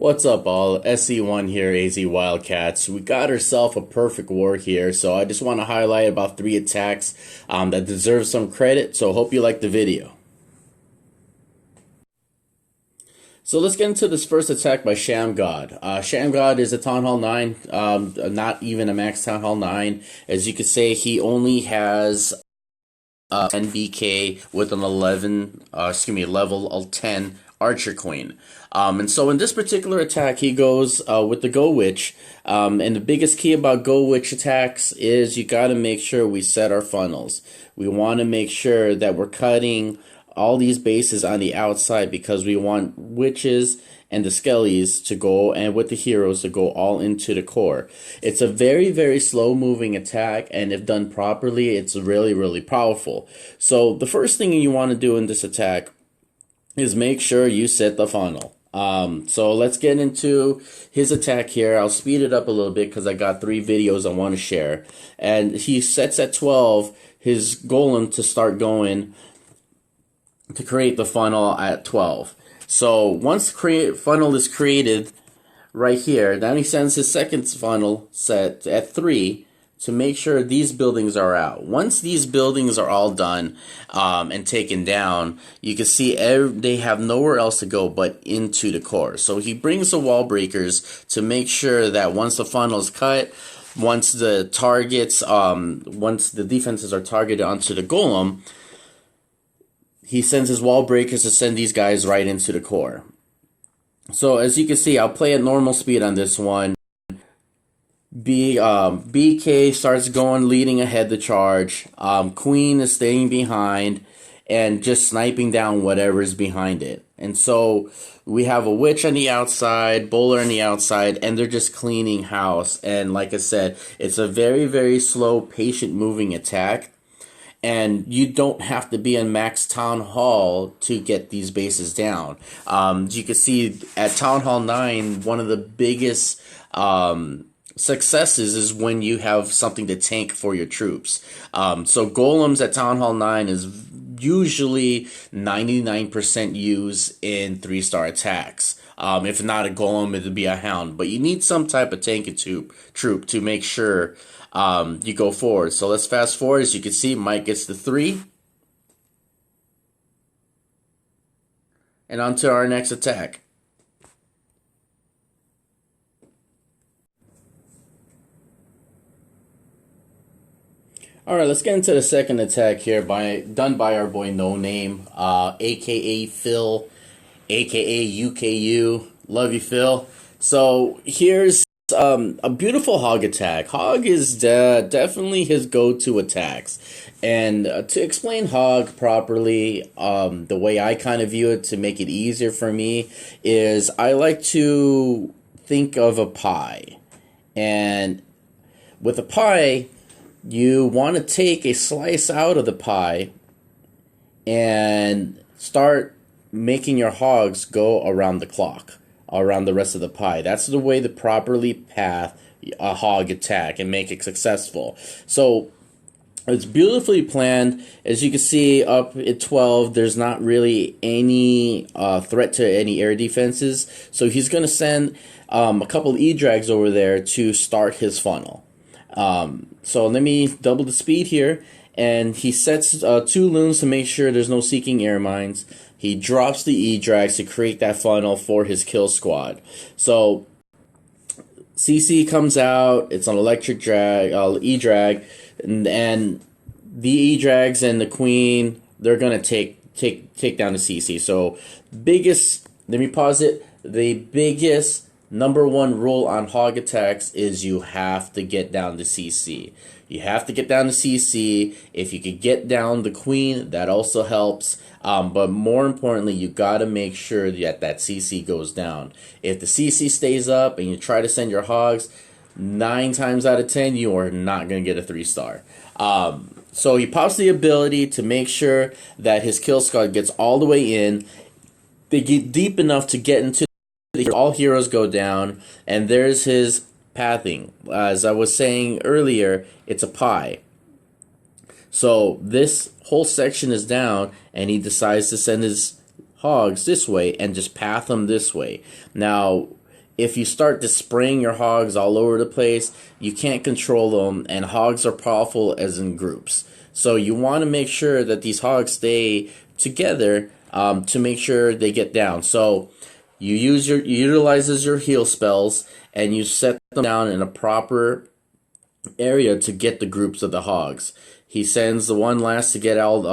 What's up all, SE1 here, AZ Wildcats. We got ourselves a perfect war here, so I just want to highlight about 3 attacks that deserve some credit, so hope you like the video. So let's get into this first attack by Shammgod. Shammgod is a Town Hall 9, not even a max Town Hall 9. As you can say, he only has 10 BK with an level 10 Archer Queen. And so in this particular attack, he goes with the GoWitch. And the biggest key about GoWitch attacks is you got to make sure we set our funnels. We want to make sure that we're cutting all these bases on the outside because we want witches and the skellies to go, and with the heroes to go all into the core. It's a very, very slow moving attack, and if done properly, it's really, really powerful. So the first thing you want to do in this attack is make sure you set the funnel. So let's get into his attack here. I'll speed it up a little bit because I got 3 videos I want to share. And he sets at 12 his golem to start going to create the funnel at 12. So once funnel is created right here, then he sends his second funnel set at 3 to make sure these buildings are out. Once these buildings are all done and taken down, you can see they have nowhere else to go but into the core. So he brings the wall breakers to make sure that once the funnel is cut, once the defenses are targeted onto the golem, he sends his wall breakers to send these guys right into the core. So as you can see, I'll play at normal speed on this one. BK starts going, leading ahead the charge. Queen is staying behind and just sniping down whatever's behind it. And so we have a witch on the outside, bowler on the outside, and they're just cleaning house. And like I said, it's a very, very slow, patient moving attack. And you don't have to be in max Town Hall to get these bases down. You can see at Town Hall 9, one of the biggest successes is when you have something to tank for your troops. So golems at Town Hall 9 is usually 99% used in 3-star attacks. If not a golem, it would be a hound. But you need some type of tank troop to make sure you go forward. So let's fast forward. As you can see, Mike gets the 3. And on to our next attack. Alright, let's get into the second attack here done by our boy No Name, aka Phil, aka UKU. Love you, Phil. So here's a beautiful hog attack. Hog is definitely his go-to attacks. And to explain hog properly, the way I kind of view it to make it easier for me is I like to think of a pie. And with a pie, you want to take a slice out of the pie and start making your hogs go around the clock, around the rest of the pie. That's the way to properly path a hog attack and make it successful. So it's beautifully planned. As you can see up at 12, there's not really any threat to any air defenses. So he's going to send a couple of E-drags over there to start his funnel. So let me double the speed here, and he sets 2 loons to make sure there's no seeking air mines. He drops the E-drags to create that funnel for his kill squad. So CC comes out, it's an electric drag, E-drag, and the E-drags and the queen, they're gonna take down the CC. So let me pause it. The biggest number 1 rule on hog attacks is you have to get down to CC. You have to get down to CC. If you could get down the queen, that also helps. But more importantly, you got to make sure that CC goes down. If the CC stays up and you try to send your hogs, 9 times out of 10, you are not going to get a 3-star. So he pops the ability to make sure that his kill squad gets all the way in. They get deep enough to get into all heroes go down, and there's his pathing. As I was saying earlier, it's a pie. So this whole section is down, and he decides to send his hogs this way and just path them this way. Now, if you start displaying your hogs all over the place, you can't control them, and hogs are powerful as in groups. So you want to make sure that these hogs stay together to make sure they get down. So you utilizes your heal spells, and you set them down in a proper area to get the groups of the hogs. He sends the one last to get out,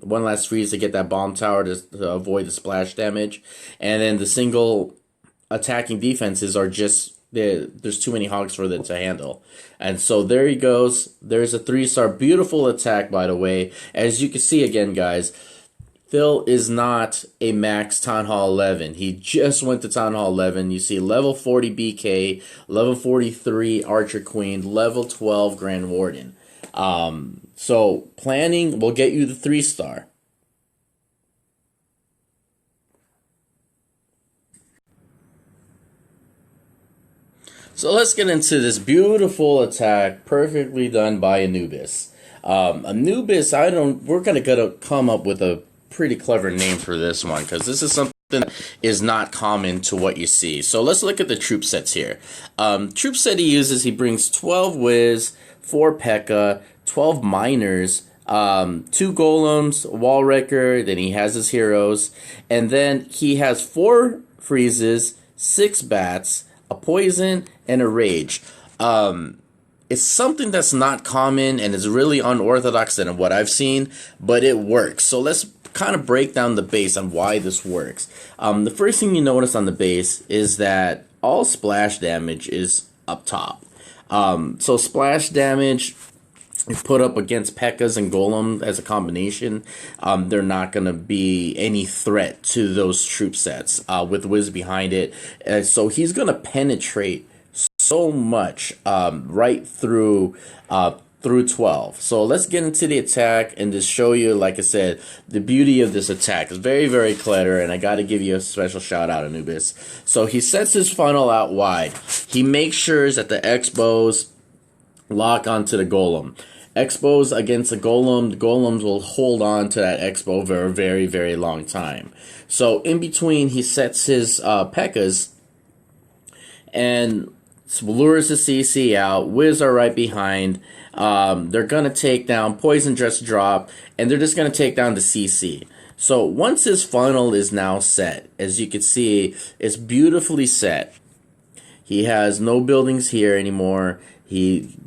one last freeze to get that bomb tower to avoid the splash damage, and then the single attacking defenses are just there's too many hogs for them to handle. And so there he goes. There's a 3-star, beautiful attack, by the way. As you can see again, guys, Phil is not a max Town Hall 11. He just went to Town Hall 11. You see level 40 BK, level 43 Archer Queen, level 12 Grand Warden. So planning will get you the 3-star. So let's get into this beautiful attack, perfectly done by Anubis. Anubis, we're gonna come up with a pretty clever name for this one, because this is something that is not common to what you see. So let's look at the troop sets here. Troop set he uses, he brings 12 Wiz, 4 Pekka, 12 Miners, 2 Golems, Wall Wrecker, then he has his heroes, and then he has 4 Freezes, 6 Bats, a Poison, and a Rage. It's something that's not common and is really unorthodox than what I've seen, but it works. So let's kind of break down the base on why this works. The first thing you notice on the base is that all splash damage is up top. So splash damage is put up against Pekkas and Golem as a combination. They're not going to be any threat to those troop sets with Wiz behind it. So he's going to penetrate so much right through 12. So let's get into the attack and just show you, like I said, the beauty of this attack. It's very, very clever, and I got to give you a special shout out, Anubis. So he sets his funnel out wide. He makes sure that the X-bows lock onto the Golem. X-bows against the Golems will hold on to that X-bow for a very, very long time. So in between, he sets his Pekkas and lures the CC out. Wiz are right behind. They're going to take down Poison just drop, and they're just going to take down the CC. So once his funnel is now set, as you can see, it's beautifully set. He has no buildings here anymore. He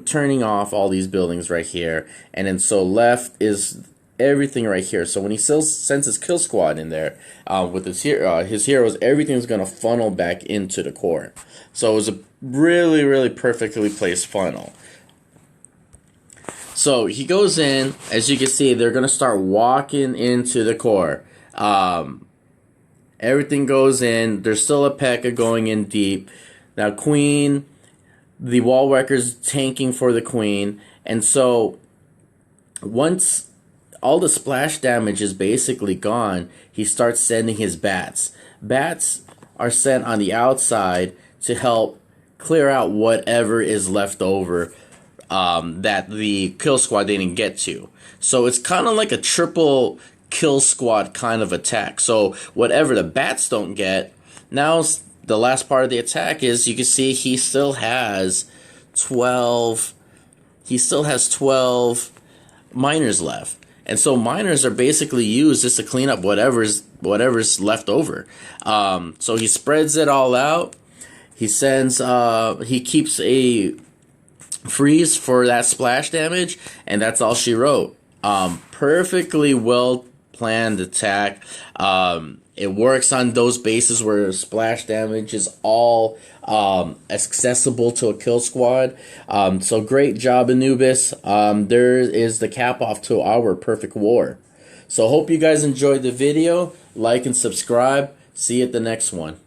turning off all these buildings right here, and then so left is everything right here. So when he sends his kill squad in there with his heroes, everything's gonna funnel back into the core. So it was a really, really perfectly placed funnel. So he goes in, as you can see, they're gonna start walking into the core. Everything goes in. There's still a Pekka going in deep. Now Queen, the Wall Wrecker's tanking for the Queen, and so once all the splash damage is basically gone, he starts sending his bats. Bats are sent on the outside to help clear out whatever is left over that the kill squad didn't get to. So it's kind of like a triple kill squad kind of attack. So whatever the bats don't get, now the last part of the attack is, you can see he still has 12 miners left. And so miners are basically used just to clean up whatever's left over. So he spreads it all out. He keeps a freeze for that splash damage, and that's all she wrote. Perfectly well planned attack. It works on those bases where splash damage is all accessible to a kill squad. So great job, Anubis. There is the cap off to our perfect war. So hope you guys enjoyed the video. Like and subscribe. See you at the next one.